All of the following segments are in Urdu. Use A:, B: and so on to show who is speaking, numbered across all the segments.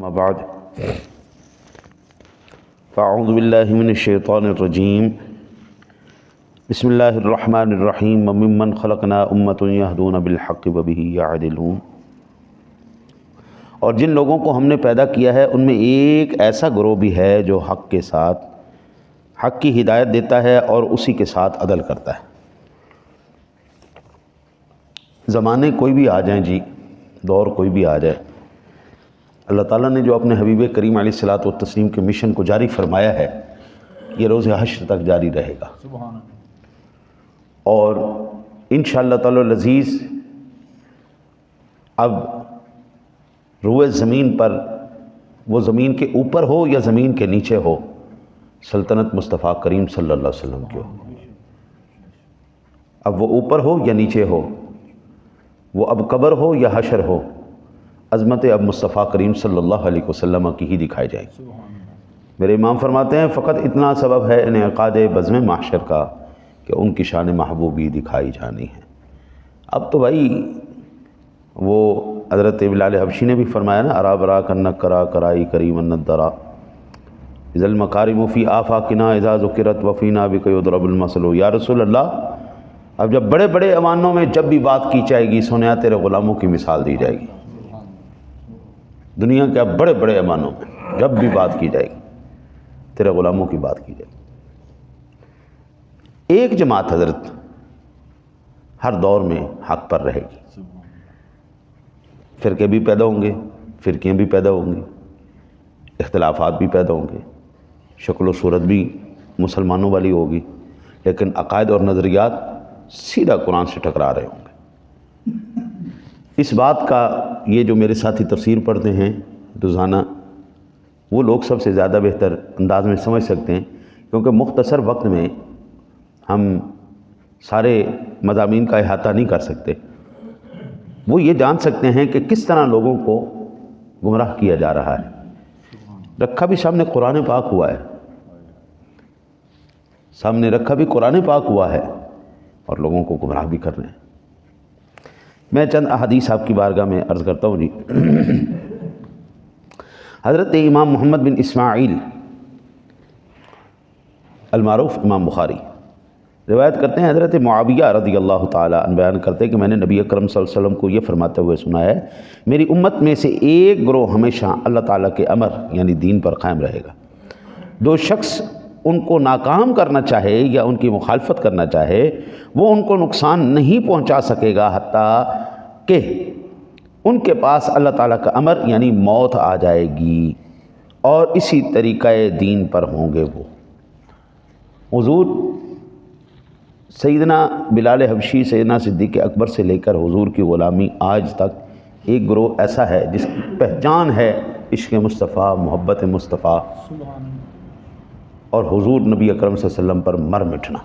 A: اما بعد فاعوذ باللہ من الشیطان الرجیم بسم اللہ الرحمن الرحیم وممن خلقنا امۃ یہدون بالحق وبہ یعدلون۔ اور جن لوگوں کو ہم نے پیدا کیا ہے ان میں ایک ایسا گروہ بھی ہے جو حق کے ساتھ حق کی ہدایت دیتا ہے اور اسی کے ساتھ عدل کرتا ہے۔ زمانے کوئی بھی آ جائیں جی، دور کوئی بھی آ جائے، اللہ تعالیٰ نے جو اپنے حبیب کریم علیہ الصلاۃ والتسلیم کے مشن کو جاری فرمایا ہے یہ روز حشر تک جاری رہے گا، اور انشاءاللہ تعالی العزیز اب روئے زمین پر، وہ زمین کے اوپر ہو یا زمین کے نیچے ہو، سلطنت مصطفیٰ کریم صلی اللہ علیہ وسلم کی ہو۔ اب وہ اوپر ہو یا نیچے ہو، وہ اب قبر ہو یا حشر ہو، عظمت اب مصطفیٰ کریم صلی اللہ علیہ وسلم کی ہی دکھائی جائے گی۔ میرے امام فرماتے ہیں فقط اتنا سبب ہے انعقاد بزم محشر کا کہ ان کی شان محبوبی دکھائی جانی ہے۔ اب تو بھائی وہ حضرت بلال حبشی نے بھی فرمایا نا، ارا برا کنک کرا کرائی کریم الندرا اذا المکارم فی آفاقنا اذا ذکرت وفینا بک یضرب المثل۔ یا رسول اللہ، اب جب بڑے بڑے ایوانوں میں جب بھی بات کی جائے گی سنیا تیرے غلاموں کی مثال دی جائے گی۔ دنیا کے اب بڑے بڑے ایوانوں میں جب بھی بات کی جائے گی تیرے غلاموں کی بات کی جائے گی۔ ایک جماعت حضرت ہر دور میں حق پر رہے گی، فرقے بھی پیدا ہوں گے، فرقیاں بھی پیدا ہوں گی، اختلافات بھی پیدا ہوں گے، شکل و صورت بھی مسلمانوں والی ہوگی، لیکن عقائد اور نظریات سیدھا قرآن سے ٹکرا رہے ہوں گے۔ اس بات کا یہ جو میرے ساتھی تفسیر پڑھتے ہیں روزانہ، وہ لوگ سب سے زیادہ بہتر انداز میں سمجھ سکتے ہیں، کیونکہ مختصر وقت میں ہم سارے مضامین کا احاطہ نہیں کر سکتے۔ وہ یہ جان سکتے ہیں کہ کس طرح لوگوں کو گمراہ کیا جا رہا ہے۔ رکھا بھی سامنے قرآن پاک ہوا ہے، سامنے رکھا بھی قرآن پاک ہوا ہے، اور لوگوں کو گمراہ بھی کر رہے ہیں۔ میں چند احادیث آپ کی بارگاہ میں عرض کرتا ہوں جی۔ حضرت امام محمد بن اسماعیل المعروف امام بخاری روایت کرتے ہیں، حضرت معاویہ رضی اللہ تعالیٰ عنہ بیان کرتے ہیں کہ میں نے نبی اکرم صلی اللہ علیہ وسلم کو یہ فرماتے ہوئے سنا ہے، میری امت میں سے ایک گروہ ہمیشہ اللہ تعالیٰ کے امر یعنی دین پر قائم رہے گا۔ جو شخص ان کو ناکام کرنا چاہے یا ان کی مخالفت کرنا چاہے وہ ان کو نقصان نہیں پہنچا سکے گا، حتیٰ کہ ان کے پاس اللہ تعالیٰ کا امر یعنی موت آ جائے گی، اور اسی طریقہ دین پر ہوں گے وہ۔ حضور سیدنا بلال حبشی، سیدنا صدیق اکبر سے لے کر حضور کی غلامی آج تک ایک گروہ ایسا ہے جس کی پہچان ہے عشق مصطفیٰ، محبت مصطفیٰ، اور حضور نبی اکرم صلی اللہ علیہ وسلم پر مر مٹنا،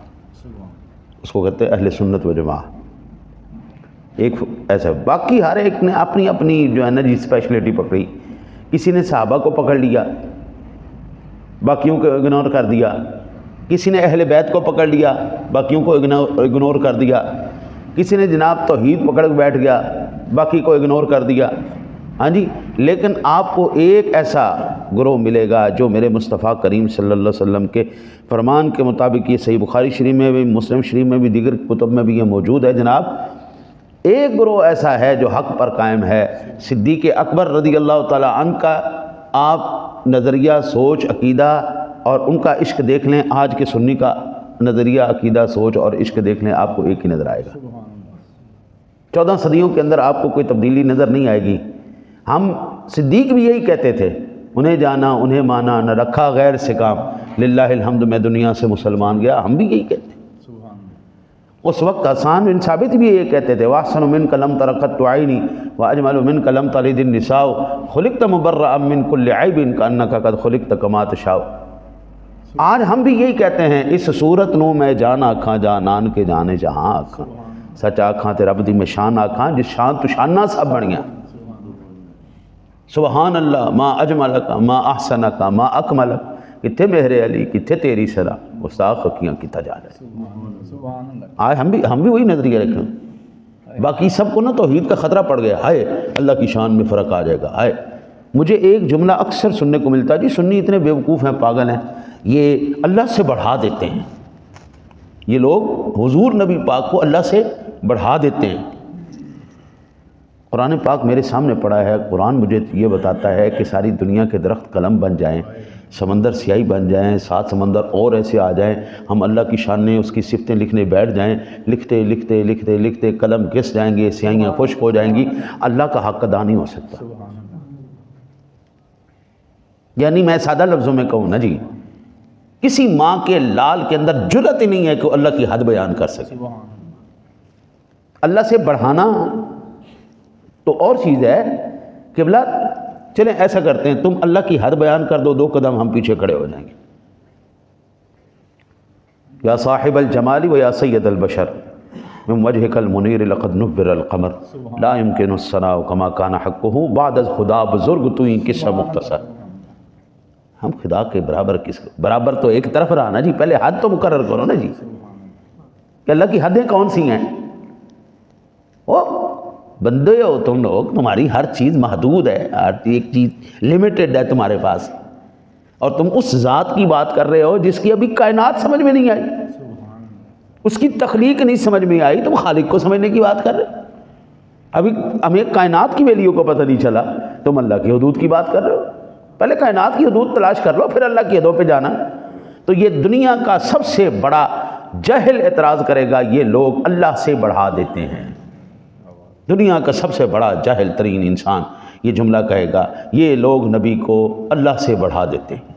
A: اس کو کہتے ہیں اہل سنت و جماعت۔ ایک ایسا، باقی ہر ایک نے اپنی اپنی جو ہے نا جی اسپیشلٹی پکڑی۔ کسی نے صحابہ کو پکڑ لیا، باقیوں کو اگنور کر دیا، کسی نے اہل بیت کو پکڑ لیا، باقیوں کو اگنور کر دیا، کسی نے جناب توحید پکڑ کے بیٹھ گیا، باقی کو اگنور کر دیا۔ ہاں جی، لیکن آپ کو ایک ایسا گروہ ملے گا جو میرے مصطفیٰ کریم صلی اللہ علیہ وسلم کے فرمان کے مطابق، یہ صحیح بخاری شریف میں بھی، مسلم شریف میں بھی، دیگر کتب میں بھی یہ موجود ہے جناب، ایک گروہ ایسا ہے جو حق پر قائم ہے۔ صدیق اکبر رضی اللہ تعالیٰ عنہ کا آپ نظریہ، سوچ، عقیدہ اور ان کا عشق دیکھ لیں، آج کے سنی کا نظریہ، عقیدہ، سوچ اور عشق دیکھ لیں، آپ کو ایک ہی نظر آئے گا۔ 14 صدیوں کے اندر آپ کو کوئی تبدیلی نظر نہیں آئے گی۔ ہم صدیق بھی یہی کہتے تھے، انہیں جانا انہیں مانا، نہ رکھا غیر سے کام، للہ الحمد میں دنیا سے مسلمان گیا، ہم بھی یہی کہتے ہیں۔ اس وقت حسان بن ثابت بھی یہ کہتے تھے، وَأَحْسَنُ مِنْكَ لَمْ تَرَقَتُّ عَيْنِي وَأَجْمَلُ مِنْكَ لَمْ تَلِدِ النِّسَاءُ خُلِقْتَ مُبَرَّأً مِنْ كُلِّ عَيْبٍ كَأَنَّكَ قَدْ خُلِقْتَ كَمَا تَشَاءُ۔ آج ہم بھی یہی کہتے ہیں، اس صورت نو میں جان آکھاں جانان کے جانے جہاں آکھاں، سچ آکھاں تے رب دی میں شان آکھاں، جس شان تو شانہ سب بڑیاں۔ سبحان اللہ ما اجملک ما احسنک ما اکملک، کتھے مہر علی کتھے تیری سرا گستاخ کیاں کتا جا رہے۔ آج ہم بھی وہی نظریہ رکھیں۔ باقی سب کو نا توحید کا خطرہ پڑ گیا، ہائے اللہ کی شان میں فرق آ جائے گا، ہائے مجھے ایک جملہ اکثر سننے کو ملتا ہے، جی سنی اتنے بیوقوف ہیں، پاگل ہیں، یہ اللہ سے بڑھا دیتے ہیں، یہ لوگ حضور نبی پاک کو اللہ سے بڑھا دیتے ہیں۔ قرآن پاک میرے سامنے پڑا ہے، قرآن مجھے یہ بتاتا ہے کہ ساری دنیا کے درخت قلم بن جائیں، سمندر سیاہی بن جائیں، 7 سمندر اور ایسے آ جائیں، ہم اللہ کی شانیں اس کی صفتیں لکھنے بیٹھ جائیں، لکھتے لکھتے لکھتے لکھتے قلم گھس جائیں گے، سیاہیاں خشک ہو جائیں گی، اللہ کا حق ادا نہیں ہو سکتا۔ یعنی میں سادہ لفظوں میں کہوں نا جی، کسی ماں کے لال کے اندر جرأت ہی نہیں ہے کہ وہ اللہ کی حد بیان کر سکے۔ اللہ سے بڑھانا تو اور چیز ہے، قبلہ چلیں ایسا کرتے ہیں، تم اللہ کی حد بیان کر دو، 2 قدم ہم پیچھے کھڑے ہو جائیں گے۔ یا صاحب الجمال و یا سید البشر من وجهک المنیر لقد نور القمر لا يمکن الثناء کما کان حقہ بعد از خدا بزرگ تو ہی قصہ مختصر۔ ہم خدا کے برابر تو ایک طرف رہا نا جی، پہلے حد تو مقرر کرو نا جی، کہ اللہ کی حدیں کون سی ہیں؟ وہ بندے ہو تم لوگ، تمہاری ہر چیز محدود ہے، ہر ایک چیز لمیٹڈ ہے تمہارے پاس، اور تم اس ذات کی بات کر رہے ہو جس کی ابھی کائنات سمجھ میں نہیں آئی، اس کی تخلیق نہیں سمجھ میں آئی، تم خالق کو سمجھنے کی بات کر رہے ہو۔ ابھی ہمیں کائنات کی ویلیو کو پتہ نہیں چلا، تم اللہ کی حدود کی بات کر رہے ہو۔ پہلے کائنات کی حدود تلاش کر لو، پھر اللہ کی حدوں پہ جانا۔ تو یہ دنیا کا سب سے بڑا جاہل اعتراض کرے گا، یہ لوگ اللہ سے بڑھا دیتے ہیں۔ دنیا کا سب سے بڑا جاہل ترین انسان یہ جملہ کہے گا، یہ لوگ نبی کو اللہ سے بڑھا دیتے ہیں۔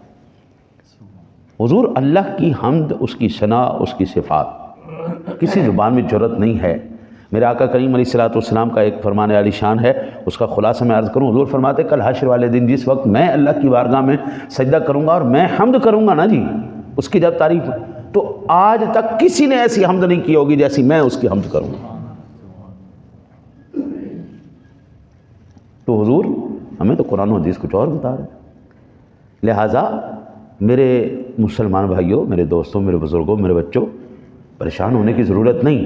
A: حضور اللہ کی حمد، اس کی ثنا، اس کی صفات کسی زبان میں جرأت نہیں ہے۔ میرے آقا کریم علیہ السلام کا ایک فرمان عالی شان ہے، اس کا خلاصہ میں عرض کروں۔ حضور فرماتے کل حشر والے دن جس وقت میں اللہ کی بارگاہ میں سجدہ کروں گا اور میں حمد کروں گا نا جی، اس کی جب تعریف، تو آج تک کسی نے ایسی حمد نہیں کی ہوگی جیسی میں اس کی حمد کروں گا۔ تو حضور ہمیں تو قرآن و حدیث کچھ اور بتا رہے ہیں۔ لہٰذا میرے مسلمان بھائیوں، میرے دوستوں، میرے بزرگوں، میرے بچوں، پریشان ہونے کی ضرورت نہیں،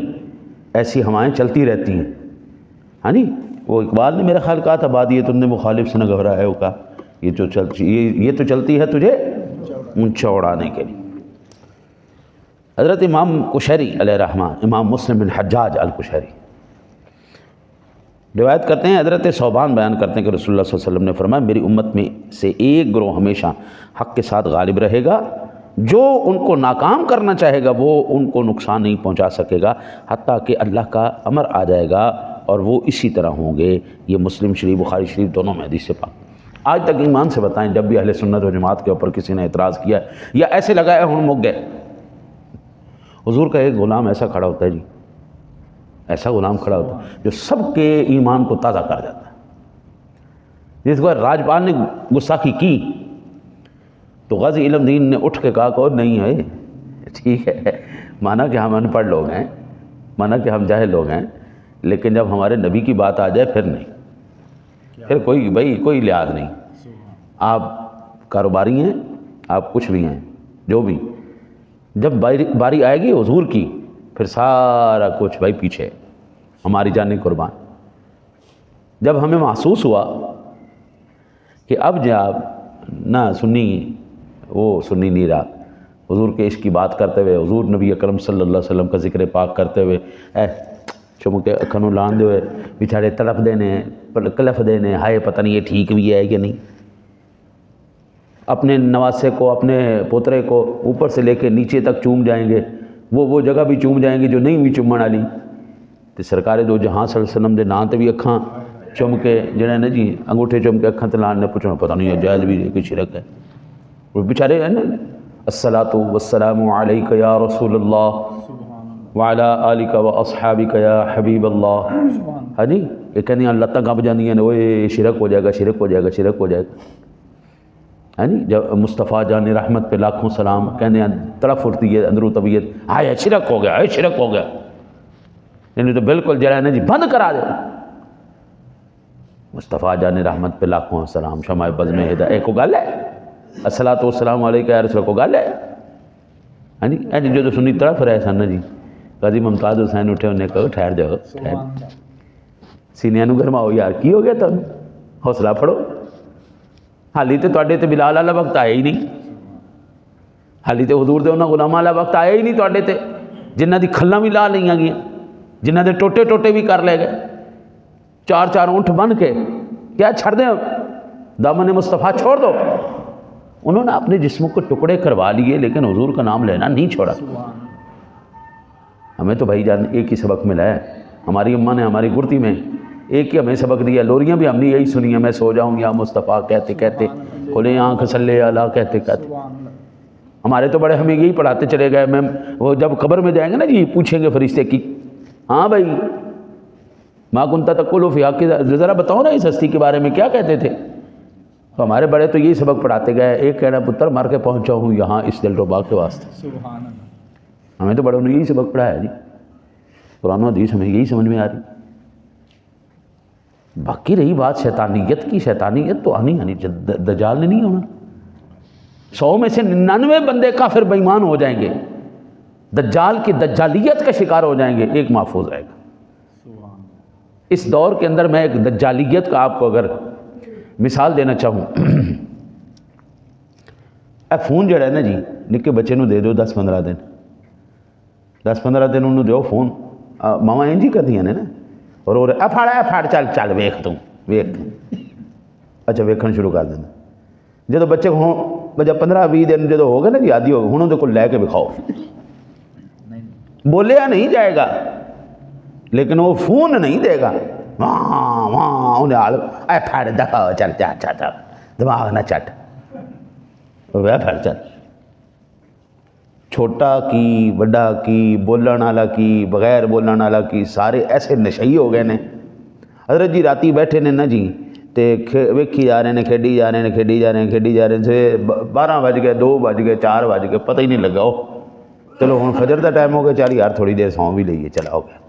A: ایسی ہوائیں چلتی رہتی ہیں۔ ہاں جی، وہ اقبال نے میرا خیال کہا تھا، بادیے تم نے مخالف سے نہ گھبرا ہے، وہ کہا یہ تو چلتی ہے تجھے اونچا اڑانے کے لیے۔ حضرت امام قشیری علیہ رحمہ، امام مسلم بن حجاج القشیری روایت کرتے ہیں، حضرت ثوبان بیان کرتے ہیں کہ رسول اللہ صلی اللہ علیہ وسلم نے فرمایا میری امت میں سے ایک گروہ ہمیشہ حق کے ساتھ غالب رہے گا، جو ان کو ناکام کرنا چاہے گا وہ ان کو نقصان نہیں پہنچا سکے گا، حتیٰ کہ اللہ کا امر آ جائے گا اور وہ اسی طرح ہوں گے۔ یہ مسلم شریف، بخاری شریف دونوں میں حدیث سے پاک۔ آج تک ایمان سے بتائیں، جب بھی اہل سنت و جماعت کے اوپر کسی نے اعتراض کیا یا ایسے لگایا ہوں مک گئے، حضور کا ایک غلام ایسا کھڑا ہوتا ہے جی، ایسا غلام کھڑا ہوتا ہے جو سب کے ایمان کو تازہ کر جاتا ہے۔ جس کو راجپال نے گستاخی کی تو غازی علم دین نے اٹھ کے کہا کہ نہیں ہے، ٹھیک ہے، مانا کہ ہم ان پڑھ لوگ ہیں، مانا کہ ہم جاہل لوگ ہیں، لیکن جب ہمارے نبی کی بات آ جائے پھر نہیں، پھر کوئی لحاظ نہیں۔ آپ کاروباری ہیں، آپ کچھ بھی ہیں، جو بھی، جب باری آئے گی حضور کی پھر سارا کچھ بھائی پیچھے، ہماری جانیں قربان۔ جب ہمیں محسوس ہوا کہ اب جب نہ سنی وہ سنی نہیں رہا، حضور کے عشق کی بات کرتے ہوئے، حضور نبی اکرم صلی اللہ علیہ وسلم کا ذکر پاک کرتے ہوئے، چمکے اکھنوں لان دے ہوئے بیچارے تڑپ دینے، کلف دینے، ہائے پتہ نہیں یہ ٹھیک بھی ہے کہ نہیں، اپنے نواسے کو، اپنے پوترے کو اوپر سے لے کے نیچے تک چوم جائیں گے، وہ جگہ بھی چوم جائیں گے جو نہیں ہوئی چومن والی۔ تو سرکار دو جہاں صلی اللہ علیہ وسلم دے نام تے بھی اکھاں چم کے جڑے نا جی انگوٹھے چم کے اکھاں تے لان نے پوچھنا پتہ نہیں ہے جائز بھی ہے کہ شرک ہے، وہ بیچارے ہیں نا، الصلاۃ والسلام علیک یا رسول اللہ وعلی آلک و اصحابک یا حبیب اللہ۔ ہاں جی، یہ کہنے ہیں لتاں کانپ جاندیاں نے، وہ شرک ہو جائے گا، شرک ہو جائے گا، شرک ہو جائے گا۔ ہاں جی، جب مصطفیٰ جان رحمت پہ لاکھوں سلام، کہنے ہیں طرف اٹھتی ہے اندرو طبیعت، ہائے شرک ہو گیا، ہائے شرک ہو گیا، یعنی تو بالکل جڑا ہے نا جی بند کرا دے۔ مصطفیٰ جان رحمت پہ لاکھوں سلام، شمع بز میں ہدایت، ایک کو گل ہے، الصلاۃ والسلام علیکہ یا رسول کو گل ہے۔ ہاں جی، اے جو سنی طرف رہے سن نا جی، قاضی ممتاز حسین اٹھے انہیں کہو ٹھہر جاؤ، سینیاں نو گرماؤ یار، کی ہو گیا تم، حوصلہ پھڑو۔ ਹਾਲੀ ਤੇ ਤੁਹਾਡੇ ਤੇ ਬਿਲਾਲ ਵਾਲਾ ਵਕਤ ਆਇਆ ਹੀ ਨਹੀਂ, ਹਾਲੀ ਤੇ ਹਜ਼ੂਰ ਦੇ ਉਹਨਾਂ ਗੁਲਾਮਾਂ ਵਾਲਾ ਵਕਤ ਆਇਆ ਹੀ ਨਹੀਂ ਤੁਹਾਡੇ ਤੇ, ਜਿਨ੍ਹਾਂ ਦੀ ਖੱਲਾਂ ਵੀ ਲਾ ਲਈਆਂ ਗਈਆਂ, ਜਿਨ੍ਹਾਂ ਦੇ ਟੋਟੇ ਟੋਟੇ بھی کر لے گئے, چار چار اونٹ بن کے کیا چھڑ دیں دامن مصطفیٰ چھوڑ دو. انہوں نے اپنے جسموں کو ٹکڑے کروا لیے لیکن حضور کا نام لینا نہیں چھوڑا. ہمیں تو بھائی جان ایک ہی سبق ملا ہے, ہماری اماں نے ہماری گرتی میں ایک ہی ہمیں سبق دیا. لوریاں بھی ہم نے یہی سنی ہیں, میں سو جاؤں یا مصطفیٰ کہتے کہتے, کھلے آنکھ صلی اللہ کہتے کہتے. ہمارے تو بڑے ہمیں یہی پڑھاتے چلے گئے. میں وہ جب قبر میں جائیں گے نا جی, پوچھیں گے فرشتے کی, ہاں بھائی ما کنت تقول فی حق, ذرا بتاؤ نا اس ہستی کے بارے میں کیا کہتے تھے. تو ہمارے بڑے تو یہی سبق پڑھاتے گئے. ایک کہنا پتر مر کے پہنچا ہوں یہاں اس دلربا کے واسطے. سبحان اللہ. ہمیں تو بڑوں نے یہی سبق پڑھایا جی, قرآن و حدیث ہمیں یہی سمجھ میں آ رہی. باقی رہی بات شیطانیت کی, شیطانیت تو آنی دجال نے نہیں ہونا. 100 میں سے 99 بندے کافر بے ایمان ہو جائیں گے, دجال کی دجالیت کا شکار ہو جائیں گے, ایک محفوظ رہے گا. اس دور کے اندر میں ایک دجالیت کا آپ کو اگر مثال دینا چاہوں, اے فون جڑا ہے نا جی, نکے بچے نو دے دو 10-15 دن, 10-15 دن انہوں دیو فون, ماما انج ہی کردیاں نے نا, اور پھاڑ چل چل ویکھ توں ویکھ توں, اچھا ویکھن شروع کر دینا. جدو بچے کو جب 15-20 دن جدو ہو گئے نا جی, عادی ہو گئے, ہوں دے کو لے کے بکھاؤ, بولیا نہیں جائے گا لیکن وہ فون نہیں دے گا. وہاں وہاں انہیں آل اے پھاڑ دکھاؤ, چل چل چل چل, دماغ نہ چٹ, وہ پھاڑ چل. چھوٹا کی بڑا کی, بولن والا کی بغیر بولن والا کی, سارے ایسے نشئی ہو گئے نے. حضرت جی راتی بیٹھے نے نا جی, تے ویکھی جا رہے ہیں, کھیڈی جا رہے ہیں, کھیڈی جا رہے ہیں, کھیڈی جا رہے ہیں, 12 بج گئے, 2 بج گئے, 4 بج گئے, پتہ ہی نہیں لگا. چلو ہوں فجر کا ٹائم ہو گیا, چل یار تھوڑی دیر سو بھی لئیے, چلا ہو گیا.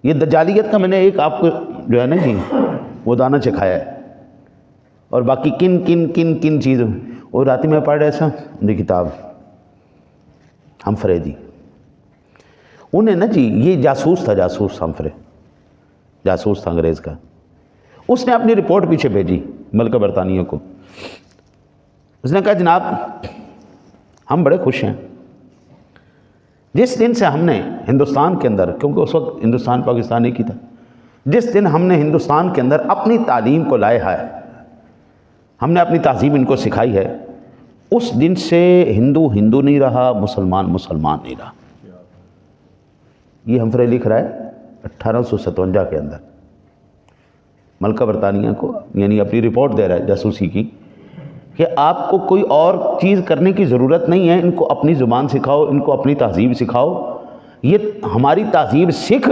A: یہ دجالیت کا میں نے ایک آپ کو جو ہے نا جی وہ دانہ چکھایا ہے. اور باقی کن کن کن کن چیزوں, اور راتی میں پڑھ رہا تھا یہ کتاب ہمفرے دی, انہیں نا جی یہ جاسوس تھا, جاسوس ہمفرے جاسوس تھا انگریز کا. اس نے اپنی رپورٹ پیچھے بھیجی ملکہ برطانیہ کو. اس نے کہا جناب ہم بڑے خوش ہیں جس دن سے ہم نے ہندوستان کے اندر, کیونکہ اس وقت ہندوستان پاکستان ایک ہی تھا, جس دن ہم نے ہندوستان کے اندر اپنی تعلیم کو لایا ہے, ہم نے اپنی تہذیب ان کو سکھائی ہے, اس دن سے ہندو ہندو نہیں رہا, مسلمان مسلمان نہیں رہا. یہ ہمفرے لکھ رہا ہے 1857 کے اندر ملکہ برطانیہ کو, یعنی اپنی رپورٹ دے رہا ہے جاسوسی کی, کہ آپ کو کوئی اور چیز کرنے کی ضرورت نہیں ہے, ان کو اپنی زبان سکھاؤ, ان کو اپنی تہذیب سکھاؤ. یہ ہماری تہذیب سیکھ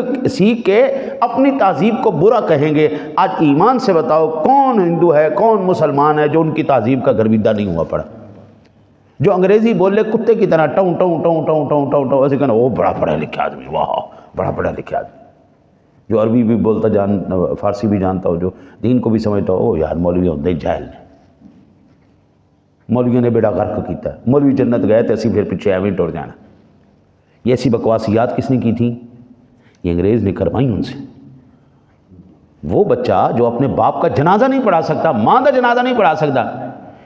A: کے اپنی تہذیب کو برا کہیں گے. آج ایمان سے بتاؤ کون ہندو ہے کون مسلمان ہے جو ان کی تہذیب کا گرویدہ نہیں ہوا پڑا, جو انگریزی بول لے کتے کی طرح ٹوں ٹوں ٹوں ٹوں ٹوں ٹوں ٹوں, ایسے کہنا وہ بڑا پڑھا لکھا آدمی, واہ بڑا پڑھا لکھا آدمی, جو عربی بھی بولتا فارسی بھی جانتا ہو, جو دین کو بھی سمجھتا ہو, یار مولوی ہوتے جاہل نے, مولویوں نے بیڑا غرق کیتا ہے, مولوی جنت گئے تو اسی پھر پیچھے ایویں ٹر جانا. یہ ایسی بکواسیات کس نے کی تھیں؟ یہ انگریز نے کروائی ان سے. وہ بچہ جو اپنے باپ کا جنازہ نہیں پڑھا سکتا, ماں کا جنازہ نہیں پڑھا سکتا,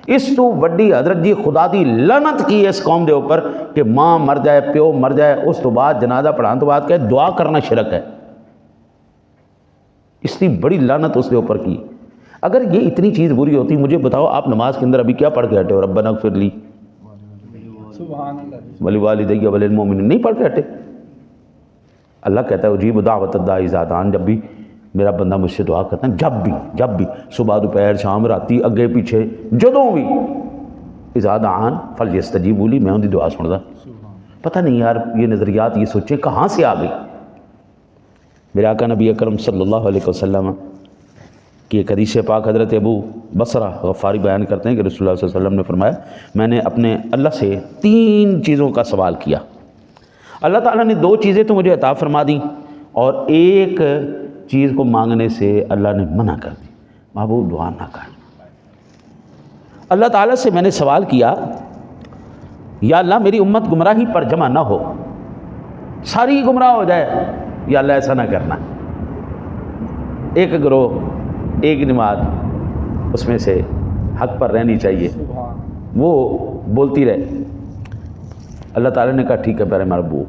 A: اس تو وڈی حضرت جی خدا دی لعنت کی اس قوم دے اوپر کہ ماں مر جائے پیو مر جائے, اس تو بعد جنازہ پڑھان تو بعد کہ دعا کرنا شرک ہے. اس کی بڑی لعنت اس کے اوپر کی. اگر یہ اتنی چیز بری ہوتی, مجھے بتاؤ آپ نماز کے اندر ابھی کیا پڑھ کے ہٹے ہو؟ ربنا اغفر لی ولوالدی وللمؤمنین نہیں پڑھ کے ہٹے. اللہ کہتا ہے اجیب دعوت الداعی اذا دعان, جب بھی میرا بندہ مجھ سے دعا کرتا ہے, جب بھی صبح دوپہر شام راتی اگے پیچھے جدوں بھی, اذا دعان فلیستجیبوا لی, میں ان دی دعا سندا. پتہ نہیں یار یہ نظریات یہ سوچیں کہاں سے آ گئی. میرے آقا نبی اکرم صلی اللہ علیہ وسلم کی ایک حدیث پاک حضرت ابو بصرہ غفاری بیان کرتے ہیں کہ رسول اللہ صلی اللہ علیہ وسلم نے فرمایا, میں نے اپنے اللہ سے 3 چیزوں کا سوال کیا, اللہ تعالیٰ نے 2 چیزیں تو مجھے عطا فرما دیں اور ایک چیز کو مانگنے سے اللہ نے منع کر دی, محبوب دعا نہ کر. اللہ تعالیٰ سے میں نے سوال کیا, یا اللہ میری امت گمراہی پر جمع نہ ہو, ساری گمراہ ہو جائے, یا اللہ ایسا نہ کرنا. ایک گروہ ایک نماز, اس میں سے حق پر رہنی چاہیے، وہ بولتی رہے۔ اللہ تعالیٰ نے کہا ٹھیک ہے پیارے محبوب،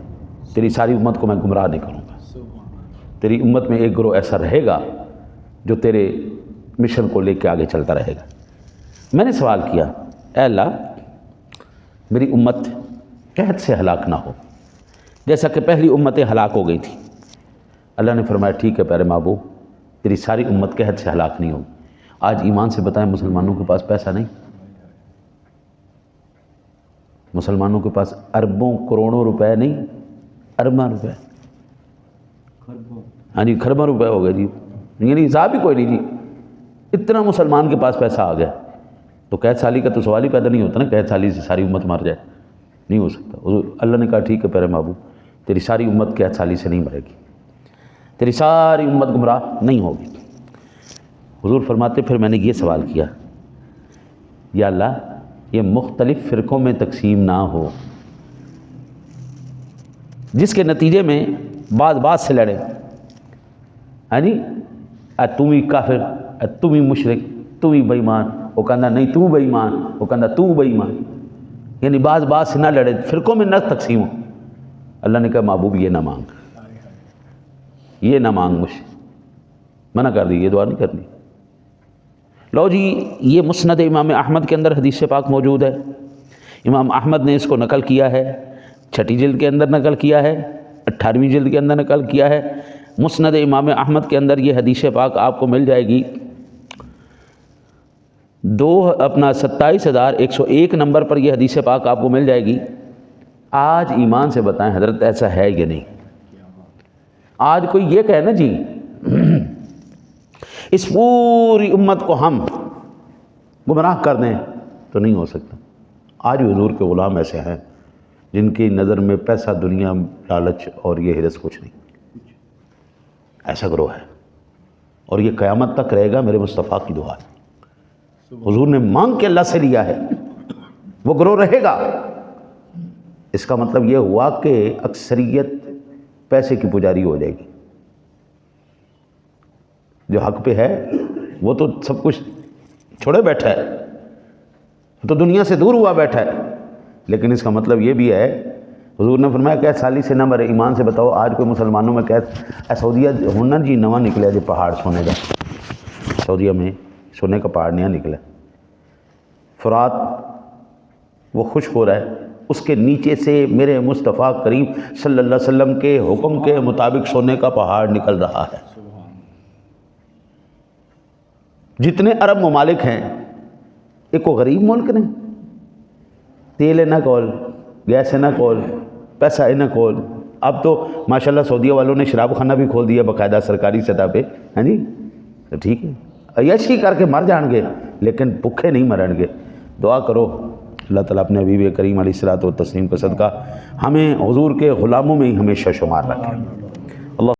A: تیری ساری امت کو میں گمراہ نہیں کروں گا، تیری امت میں ایک گروہ ایسا رہے گا جو تیرے مشن کو لے کے آگے چلتا رہے گا۔ میں نے سوال کیا اے اللہ میری امت قحط سے ہلاک نہ ہو جیسا کہ پہلی امتیں ہلاک ہو گئی تھیں۔ اللہ نے فرمایا ٹھیک ہے پیارے محبوب، تیری ساری امت قحط سے ہلاک نہیں ہوگی۔ آج ایمان سے بتائیں مسلمانوں کے پاس پیسہ نہیں، مسلمانوں کے پاس اربوں کروڑوں روپے نہیں، ارباں روپے، ہاں جی کھرباں روپے ہو گئے جی، یعنی حساب ہی کوئی نہیں جی، اتنا مسلمان کے پاس پیسہ آ گیا۔ تو قحط سالی کا تو سوال ہی پیدا نہیں ہوتا نا، قحط سالی سے ساری امت مر جائے، نہیں ہو سکتا۔ اللہ نے کہا ٹھیک ہے پیارے محبوب، تیری ساری امت قحط سالی سے نہیں مرے گی، تیری ساری امت گمراہ نہیں ہوگی۔ حضور فرماتے پھر میں نے یہ سوال کیا یا اللہ یہ مختلف فرقوں میں تقسیم نہ ہو جس کے نتیجے میں بعض سے لڑے، ہاں جی تم ہی کافر، تم ہی مشرک، تم ہی بے ایمان، وہ کہنا نہیں تو بے ایمان، وہ کہنا تو بے ایمان، یعنی بعض سے نہ لڑے، فرقوں میں نہ تقسیم ہو۔ اللہ نے کہا محبوب یہ نہ مانگ، یہ نہ مانگ، مجھ منع کر دی، یہ دعا نہیں کرنی۔ لو جی یہ مسند امام احمد کے اندر حدیث پاک موجود ہے، امام احمد نے اس کو نقل کیا ہے، 6 جلد کے اندر نقل کیا ہے، 18ویں جلد کے اندر نقل کیا ہے۔ مسند امام احمد کے اندر یہ حدیث پاک آپ کو مل جائے گی 27,101 نمبر پر یہ حدیث پاک آپ کو مل جائے گی۔ آج ایمان سے بتائیں حضرت ایسا ہے یا نہیں؟ آج کوئی یہ کہے نا جی اس پوری امت کو ہم گمراہ کر دیں تو نہیں ہو سکتا۔ آج حضور کے غلام ایسے ہیں جن کی نظر میں پیسہ، دنیا، لالچ اور یہ ہرس کچھ نہیں، ایسا گروہ ہے، اور یہ قیامت تک رہے گا۔ میرے مصطفیٰ کی دعا ہے، حضور نے مانگ کے اللہ سے لیا ہے، وہ گروہ رہے گا۔ اس کا مطلب یہ ہوا کہ اکثریت پیسے کی پجاری ہو جائے گی، جو حق پہ ہے وہ تو سب کچھ چھوڑے بیٹھا ہے، وہ تو دنیا سے دور ہوا بیٹھا ہے، لیکن اس کا مطلب یہ بھی ہے حضور نے فرمایا قحط سالی سے نہ مرے۔ ایمان سے بتاؤ آج کوئی مسلمانوں میں سعودیہ ہونا جی نواں نکلے جو پہاڑ سونے کا، سعودیہ میں سونے کا پہاڑ نیا نکلا، فرات وہ خشک ہو رہا ہے، اس کے نیچے سے میرے مصطفیٰ کریم صلی اللہ علیہ وسلم کے حکم کے مطابق سونے کا پہاڑ نکل رہا ہے۔ جتنے عرب ممالک ہیں ایک کو غریب ملک نے، تیل ہے نہ کول، گیس ہے نہ کول، پیسہ ہے نہ کول۔ اب تو ماشاءاللہ سعودیہ والوں نے شراب خانہ بھی کھول دیا باقاعدہ سرکاری سطح پہ، ہاں جی تو ٹھیک ہے، عیاشی کر کے مر جان گے لیکن بھوکے نہیں مرن گے۔ دعا کرو اللہ تعالیٰ اپنے حبیب کریم علیہ الصلوۃ والتسلیم کا صدقہ ہمیں حضور کے غلاموں میں ہی ہمیشہ شمار رکھے۔